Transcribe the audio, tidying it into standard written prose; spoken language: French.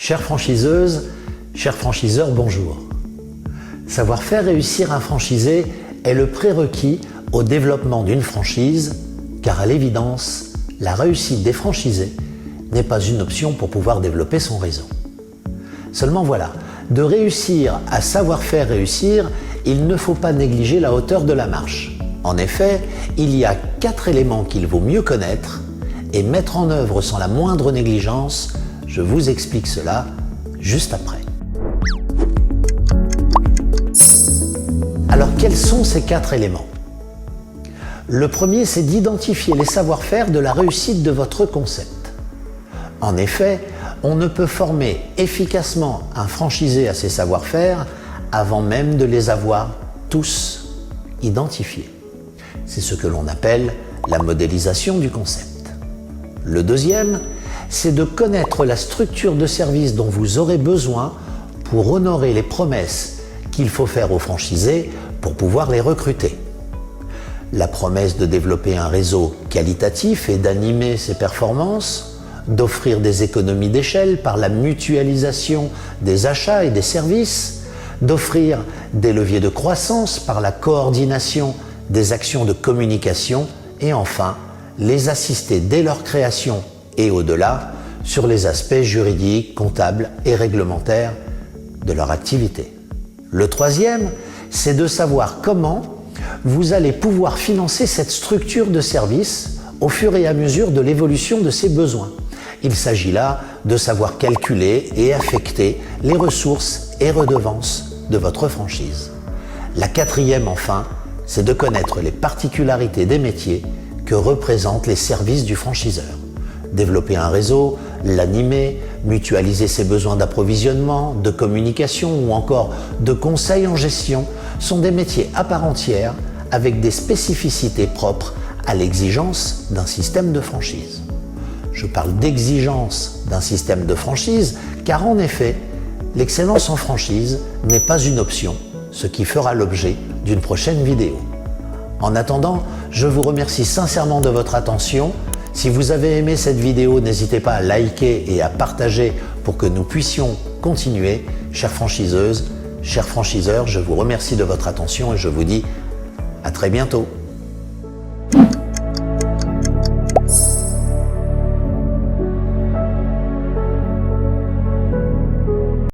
Chères franchiseuses, chers franchiseurs, bonjour. Savoir faire réussir un franchisé est le prérequis au développement d'une franchise, car à l'évidence, la réussite des franchisés n'est pas une option pour pouvoir développer son réseau. Seulement voilà, de réussir à savoir faire réussir, il ne faut pas négliger la hauteur de la marche. En effet, il y a 4 éléments qu'il vaut mieux connaître et mettre en œuvre sans la moindre négligence. Je vous explique cela juste après. Alors quels sont ces 4 éléments? Le premier, c'est d'identifier les savoir-faire de la réussite de votre concept. En effet, on ne peut former efficacement un franchisé à ses savoir-faire avant même de les avoir tous identifiés. C'est ce que l'on appelle la modélisation du concept. Le deuxième, c'est de connaître la structure de service dont vous aurez besoin pour honorer les promesses qu'il faut faire aux franchisés pour pouvoir les recruter. La promesse de développer un réseau qualitatif et d'animer ses performances, d'offrir des économies d'échelle par la mutualisation des achats et des services, d'offrir des leviers de croissance par la coordination des actions de communication et enfin, les assister dès leur création et au-delà sur les aspects juridiques, comptables et réglementaires de leur activité. Le troisième, c'est de savoir comment vous allez pouvoir financer cette structure de service au fur et à mesure de l'évolution de ses besoins. Il s'agit là de savoir calculer et affecter les ressources et redevances de votre franchise. La quatrième, enfin, c'est de connaître les particularités des métiers que représentent les services du franchiseur. Développer un réseau, l'animer, mutualiser ses besoins d'approvisionnement, de communication ou encore de conseil en gestion sont des métiers à part entière avec des spécificités propres à l'exigence d'un système de franchise. Je parle d'exigence d'un système de franchise car en effet, l'excellence en franchise n'est pas une option, ce qui fera l'objet d'une prochaine vidéo. En attendant, je vous remercie sincèrement de votre attention. Si vous avez aimé cette vidéo, n'hésitez pas à liker et à partager pour que nous puissions continuer. Chères franchiseuses, chers franchiseurs, je vous remercie de votre attention et je vous dis à très bientôt.